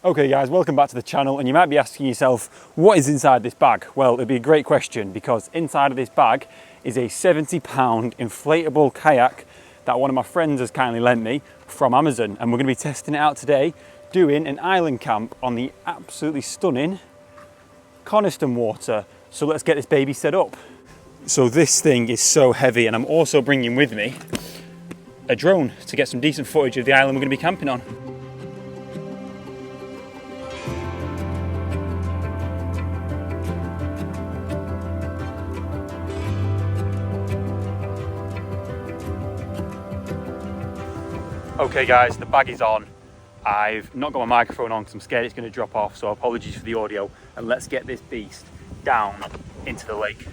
Okay guys, welcome back to the channel, and you might be asking yourself, what is inside this bag? Well, it'd be a great question, because inside of this bag is a 70-pound inflatable kayak that one of my friends has kindly lent me from Amazon, and we're going to be testing it out today, doing an island camp on the absolutely stunning Coniston water. So let's get this baby set up. So this thing is so heavy, and I'm also bringing with me a drone to get some decent footage of the island we're going to be camping on. Okay guys, the bag is on. I've not got my microphone on because I'm scared it's going to drop off, so apologies for the audio, and let's get this beast down into the lake.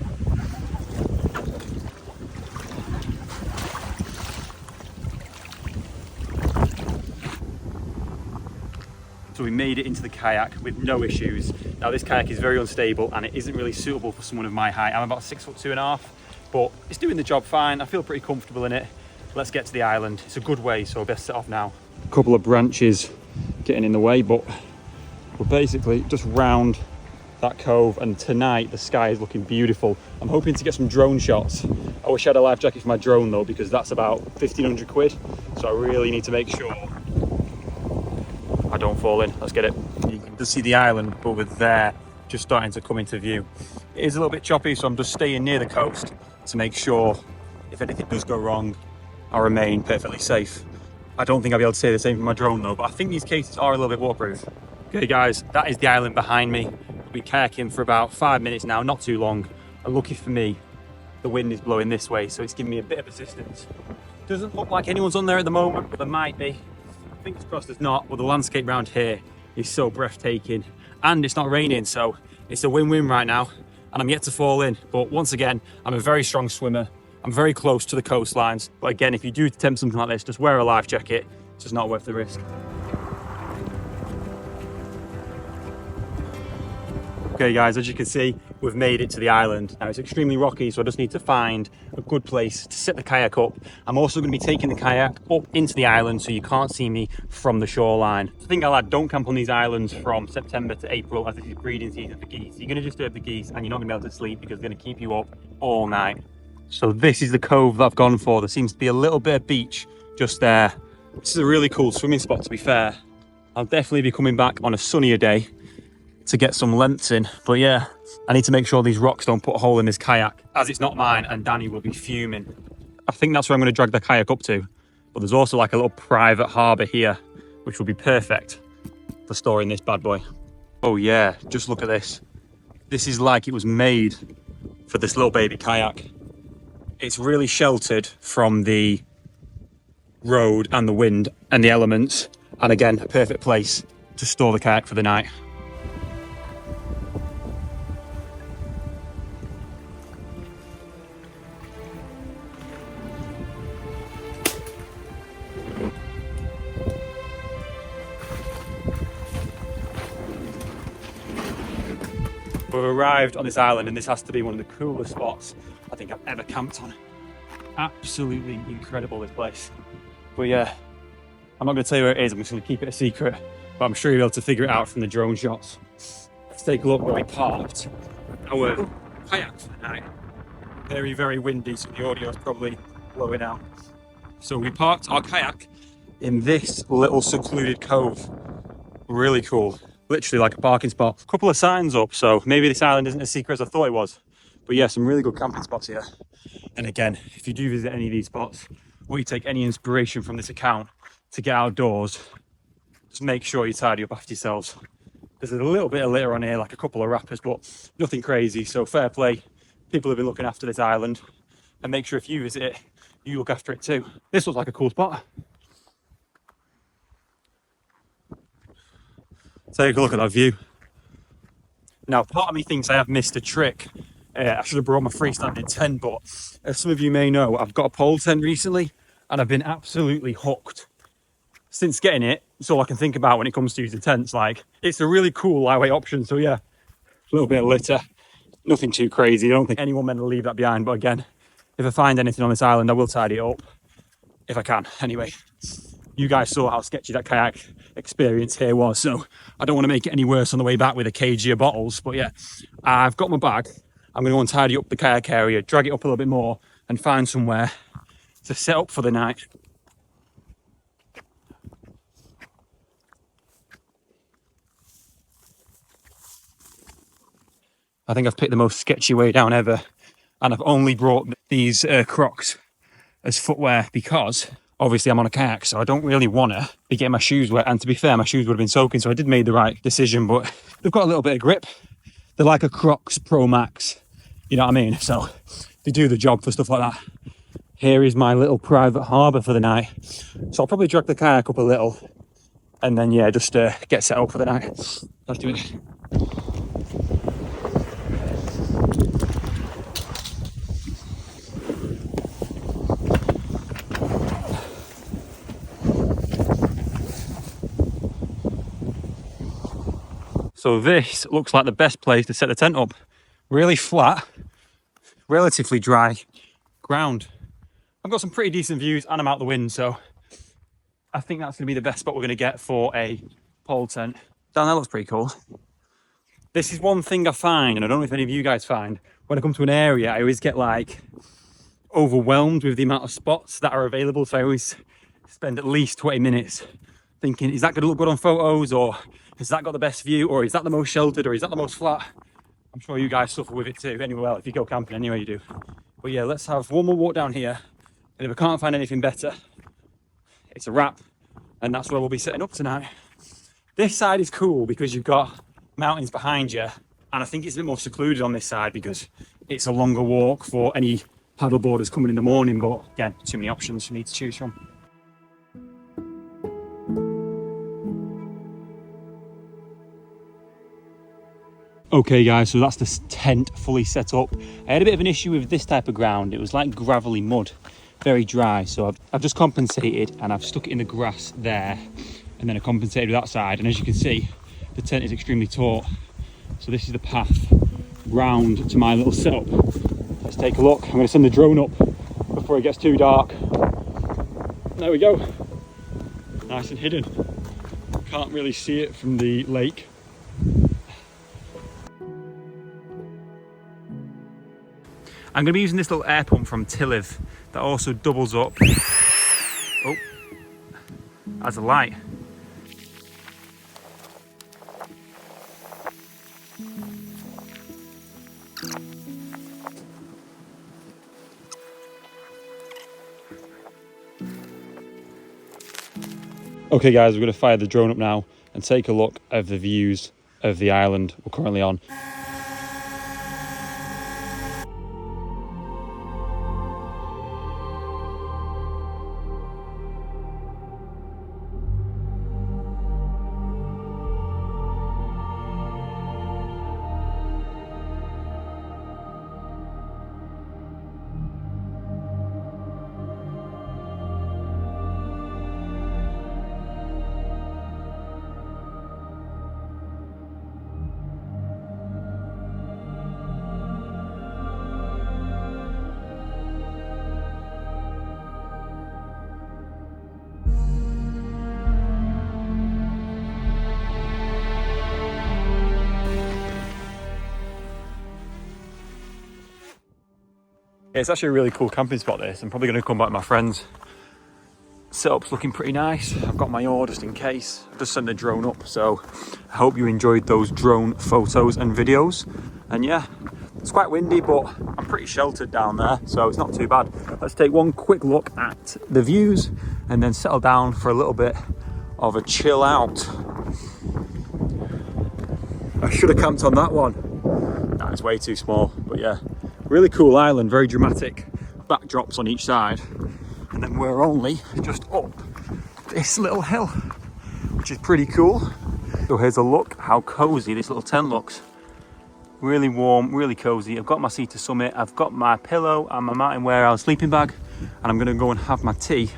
So we made it into the kayak with no issues. Now this kayak is very unstable and it isn't really suitable for someone of my height. I'm about 6'2½", but it's doing the job fine. I feel pretty comfortable in it. Let's get to the island. It's a good way, so I best set off now. A couple of branches getting in the way, but we're basically just round that cove, and tonight the sky is looking beautiful. I'm hoping to get some drone shots. I wish I had a life jacket for my drone though, because that's about 1,500 quid. So I really need to make sure I don't fall in. Let's get it. You can just see the island over there, just starting to come into view. It is a little bit choppy, so I'm just staying near the coast to make sure if anything does go wrong, I remain perfectly safe. I don't think I'll be able to say the same for my drone though, but I think these cases are a little bit waterproof. Okay guys, that is the island behind me. We've been kayaking for about 5 minutes now, not too long. And lucky for me, the wind is blowing this way, so it's giving me a bit of assistance. Doesn't look like anyone's on there at the moment, but there might be. Fingers crossed there's not, but the landscape around here is so breathtaking. And it's not raining, so it's a win-win right now. And I'm yet to fall in. But once again, I'm a very strong swimmer. I'm very close to the coastlines, but again, if you do attempt something like this, just wear a life jacket. It's just not worth the risk. Okay guys, as you can see, we've made it to the island. Now it's extremely rocky, so I just need to find a good place to set the kayak up. I'm also going to be taking the kayak up into the island so you can't see me from the shoreline. I think I'll add, don't camp on these islands from September to April, as this is breeding season for geese. You're going to disturb the geese and you're not going to be able to sleep because they're going to keep you up all night. So this is the cove that I've gone for. There seems to be a little bit of beach just there. This is a really cool swimming spot, to be fair. I'll definitely be coming back on a sunnier day to get some lengths in. But yeah, I need to make sure these rocks don't put a hole in this kayak, as it's not mine and Danny will be fuming. I think that's where I'm going to drag the kayak up to. But there's also like a little private harbour here, which will be perfect for storing this bad boy. Oh yeah, just look at this. This is like it was made for this little baby kayak. It's really sheltered from the road and the wind and the elements. And again, a perfect place to store the kayak for the night. We've arrived on this island, and this has to be one of the coolest spots I think I've ever camped on. Absolutely incredible, this place. But yeah, I'm not going to tell you where it is. I'm just going to keep it a secret, but I'm sure you'll be able to figure it out from the drone shots. Let's take a look where we parked our kayak for the night. Very, very windy, so the audio is probably blowing out. So we parked our kayak in this little secluded cove. Really cool. Literally like a parking spot. A couple of signs up, so maybe this island isn't as secret as I thought it was. But yeah, some really good camping spots here. And again, if you do visit any of these spots, or you take any inspiration from this account to get outdoors, just make sure you tidy up after yourselves. There's a little bit of litter on here, like a couple of wrappers, but nothing crazy. So fair play. People have been looking after this island, and make sure if you visit it, you look after it too. This looks like a cool spot. Take a look at that view. Now, part of me thinks I have missed a trick. I should have brought my freestanding tent, but as some of you may know, I've got a pole tent recently, and I've been absolutely hooked. Since getting it, it's all I can think about when it comes to using tents. Like, it's a really cool lightweight option, so yeah, a little bit of litter. Nothing too crazy. I don't think anyone meant to leave that behind, but again, if I find anything on this island, I will tidy it up. If I can, anyway. You guys saw how sketchy that kayak experience here was, so I don't want to make it any worse on the way back with a kg of bottles. But yeah, I've got my bag. I'm going to go and tidy up the kayak area, drag it up a little bit more, and find somewhere to set up for the night. I think I've picked the most sketchy way down ever, and I've only brought these Crocs as footwear because obviously I'm on a kayak, so I don't really want to be getting my shoes wet. And to be fair, my shoes would have been soaking, so I did make the right decision. But they've got a little bit of grip. They're like a Crocs Pro Max, you know what I mean? So they do the job for stuff like that. Here is my little private harbour for the night. So I'll probably drag the kayak up a little and then, yeah, just get set up for the night. Let's do it. So this looks like the best place to set the tent up. Really flat, relatively dry ground. I've got some pretty decent views and I'm out the wind, so I think that's going to be the best spot we're going to get for a pole tent. Down there looks pretty cool. This is one thing I find, and I don't know if any of you guys find, when I come to an area, I always get like overwhelmed with the amount of spots that are available. So I always spend at least 20 minutes thinking, is that going to look good on photos, or has that got the best view, or is that the most sheltered, or is that the most flat? I'm sure you guys suffer with it too. Anyway, well, if you go camping anyway, you do. But yeah, let's have one more walk down here. And if I can't find anything better, it's a wrap. And that's where we'll be setting up tonight. This side is cool because you've got mountains behind you. And I think it's a bit more secluded on this side because it's a longer walk for any paddleboarders coming in the morning. But again, too many options for me to choose from. Okay guys, so that's the tent fully set up. I had a bit of an issue with this type of ground. It was like gravelly mud, very dry. So I've just compensated and I've stuck it in the grass there. And then I compensated with that side. And as you can see, the tent is extremely taut. So this is the path round to my little setup. Let's take a look. I'm gonna send the drone up before it gets too dark. There we go. Nice and hidden. Can't really see it from the lake. I'm going to be using this little air pump from Tilliv that also doubles up as a light. Okay guys, we're going to fire the drone up now and take a look at the views of the island we're currently on. Yeah, it's actually a really cool camping spot this. I'm probably going to come back with my friends. Setup's looking pretty nice. I've got my oar just in case. I've just sent the drone up, so I hope you enjoyed those drone photos and videos. And yeah, it's quite windy, but I'm pretty sheltered down there, so it's not too bad. Let's take one quick look at the views and then settle down for a little bit of a chill out. I should have camped on that one. Nah, it's way too small, but yeah. Really cool island, very dramatic backdrops on each side. And then we're only just up this little hill, which is pretty cool. So here's a look how cozy this little tent looks. Really warm, really cozy. I've got my seat to summit, I've got my pillow and my mountain wear out sleeping bag, and I'm gonna go and have my tea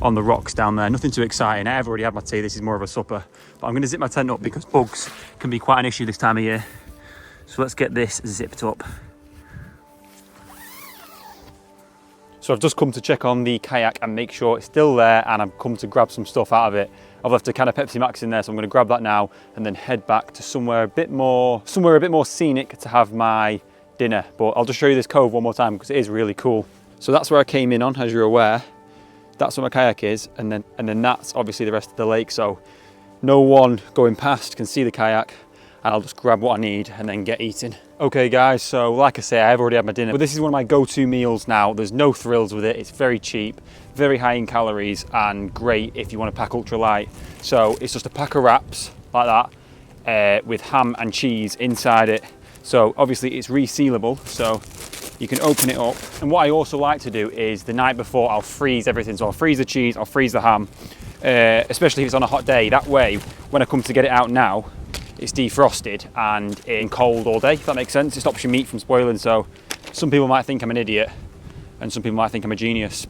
on the rocks down there. Nothing too exciting. I've already had my tea, this is more of a supper. But I'm gonna zip my tent up because bugs can be quite an issue this time of year. So let's get this zipped up. So I've just come to check on the kayak and make sure it's still there, and I've come to grab some stuff out of it. I've left a can of Pepsi Max in there, so I'm going to grab that now and then head back to somewhere a bit more scenic to have my dinner. But I'll just show you this cove one more time because it is really cool. So that's where I came in on, as you're aware. That's where my kayak is, and then that's obviously the rest of the lake. So no one going past can see the kayak, and I'll just grab what I need and then get eating. Okay guys, so like I say, I've already had my dinner, but this is one of my go-to meals now. There's no thrills with it. It's very cheap, very high in calories, and great if you want to pack ultra light. So it's just a pack of wraps like that with ham and cheese inside it. So obviously it's resealable, so you can open it up. And what I also like to do is the night before I'll freeze everything. So I'll freeze the cheese, I'll freeze the ham, especially if it's on a hot day. That way, when I come to get it out now, it's defrosted and in cold all day, if that makes sense. It stops your meat from spoiling. So some people might think I'm an idiot and some people might think I'm a genius,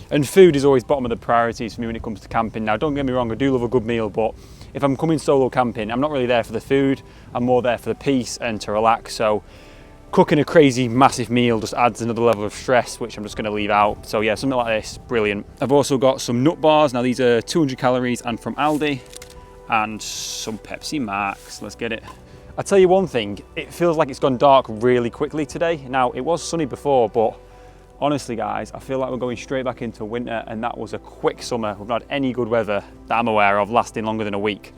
and food is always bottom of the priorities for me when it comes to camping. Now, don't get me wrong, I do love a good meal, but if I'm coming solo camping, I'm not really there for the food. I'm more there for the peace and to relax. So cooking a crazy massive meal just adds another level of stress, which I'm just going to leave out. So yeah, something like this, brilliant. I've also got some nut bars. Now these are 200 calories and from Aldi, and some Pepsi Max. Let's get it. I'll tell you one thing, it feels like it's gone dark really quickly today. Now, it was sunny before, but honestly guys, I feel like we're going straight back into winter, and that was a quick summer. We've not had any good weather that I'm aware of lasting longer than a week.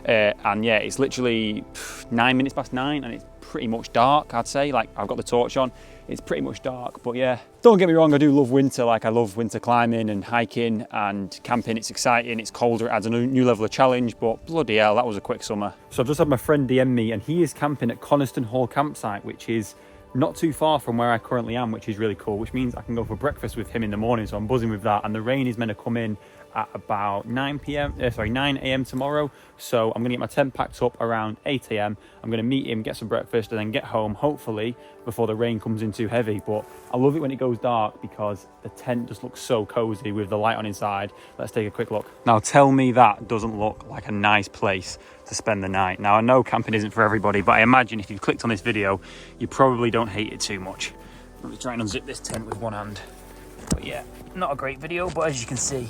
And yeah, it's literally 9 minutes past 9 and it's pretty much dark, I'd say. Like, I've got the torch on, it's pretty much dark. But yeah, don't get me wrong, I do love winter. Like, I love winter climbing and hiking and camping. It's exciting, it's colder, it adds a new level of challenge, but bloody hell, that was a quick summer. So I've just had my friend DM me, and he is camping at Coniston Hall campsite, which is not too far from where I currently am, which is really cool, which means I can go for breakfast with him in the morning. So I'm buzzing with that. And the rain is meant to come in at about 9 a.m. tomorrow. So I'm gonna get my tent packed up around 8 a.m. I'm gonna meet him, get some breakfast, and then get home, hopefully before the rain comes in too heavy. But I love it when it goes dark because the tent just looks so cozy with the light on inside. Let's take a quick look. Now tell me that doesn't look like a nice place to spend the night. Now I know camping isn't for everybody, but I imagine if you've clicked on this video, you probably don't hate it too much. Let me try and unzip this tent with one hand. But yeah, not a great video, but as you can see,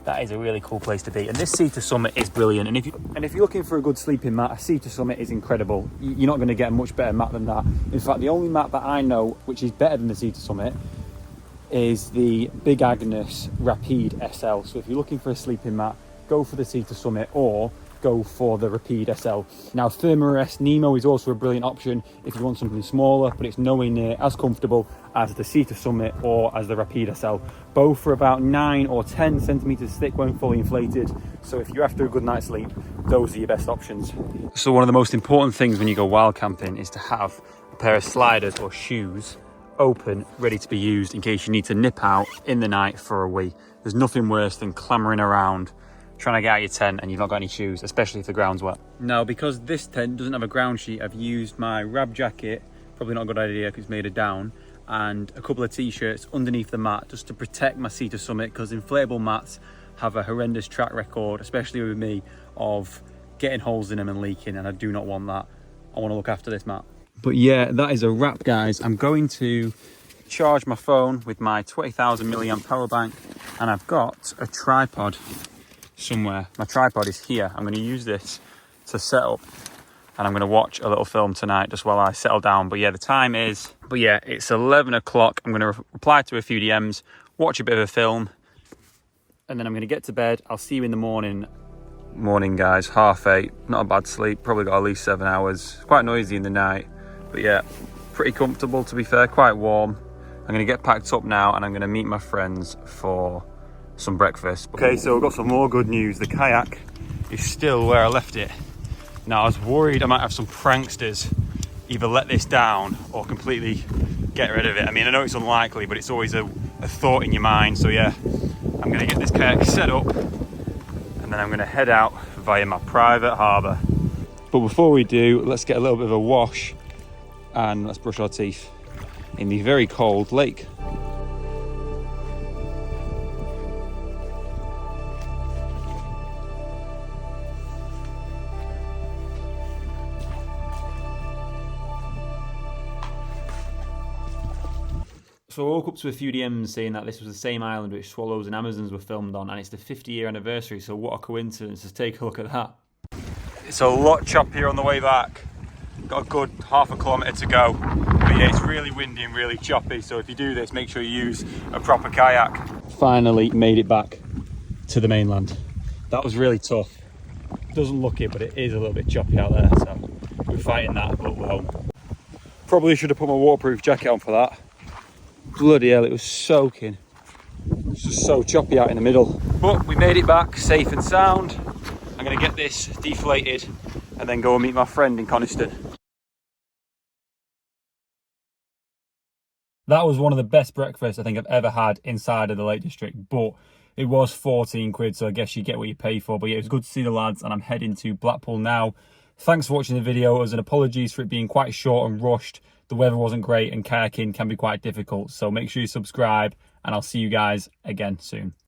that is a really cool place to be. And this Sea to Summit is brilliant. And if you're looking for a good sleeping mat, a Sea to Summit is incredible. You're not going to get a much better mat than that. In fact, the only mat that I know which is better than the Sea to Summit is the Big Agnes Rapide SL. So if you're looking for a sleeping mat, go for the Sea to Summit or go for the Rapide SL. Now, Thermarest Nemo is also a brilliant option if you want something smaller, but it's nowhere near as comfortable as the Sea to Summit or as the Rapide SL. Both are about 9 or 10 centimeters thick when fully inflated. So if you're after a good night's sleep, those are your best options. So one of the most important things when you go wild camping is to have a pair of sliders or shoes open, ready to be used in case you need to nip out in the night for a wee. There's nothing worse than clambering around trying to get out of your tent and you've not got any shoes, especially if the ground's wet. Now, because this tent doesn't have a ground sheet, I've used my Rab jacket, probably not a good idea because it's made of down, and a couple of t-shirts underneath the mat just to protect my Sea to Summit, because inflatable mats have a horrendous track record, especially with me, of getting holes in them and leaking, and I do not want that. I want to look after this mat. But yeah, that is a wrap, guys. I'm going to charge my phone with my 20,000 milliamp power bank, and I've got a tripod somewhere. My tripod is here. I'm going to use this to set up, and I'm going to watch a little film tonight just while I settle down. But yeah, the time is, it's 11 o'clock. I'm going to reply to a few DMs, watch a bit of a film, and then I'm going to get to bed. I'll see you in the morning. Morning, guys, 8:30. Not a bad sleep. Probably got at least 7 hours. It's quite noisy in the night, but yeah, pretty comfortable, to be fair, quite warm. I'm going to get packed up now, and I'm going to meet my friends for some breakfast. Okay, so we've got some more good news. The kayak is still where I left it. Now, I was worried I might have some pranksters either let this down or completely get rid of it. I mean, I know it's unlikely, but it's always a thought in your mind. So yeah, I'm gonna get this kayak set up, and then I'm gonna head out via my private harbour. But before we do, let's get a little bit of a wash and let's brush our teeth in the very cold lake. So I woke up to a few DMs saying that this was the same island which Swallows and Amazons were filmed on, and it's the 50-year anniversary, so what a coincidence. Let's take a look at that. It's a lot choppier on the way back. Got a good half a kilometre to go. But yeah, it's really windy and really choppy, so if you do this, make sure you use a proper kayak. Finally made it back to the mainland. That was really tough. Doesn't look it, but it is a little bit choppy out there, so we're fighting that, but we're home. Probably should have put my waterproof jacket on for that. Bloody hell, it was soaking. It's just so choppy out in the middle. But we made it back safe and sound. I'm going to get this deflated and then go and meet my friend in Coniston. That was one of the best breakfasts I think I've ever had inside of the Lake District, but it was 14 quid, so I guess you get what you pay for. But yeah, it was good to see the lads, and I'm heading to Blackpool now. Thanks for watching the video. As an apologies for it being quite short and rushed. The weather wasn't great and kayaking can be quite difficult, so make sure you subscribe, and I'll see you guys again soon.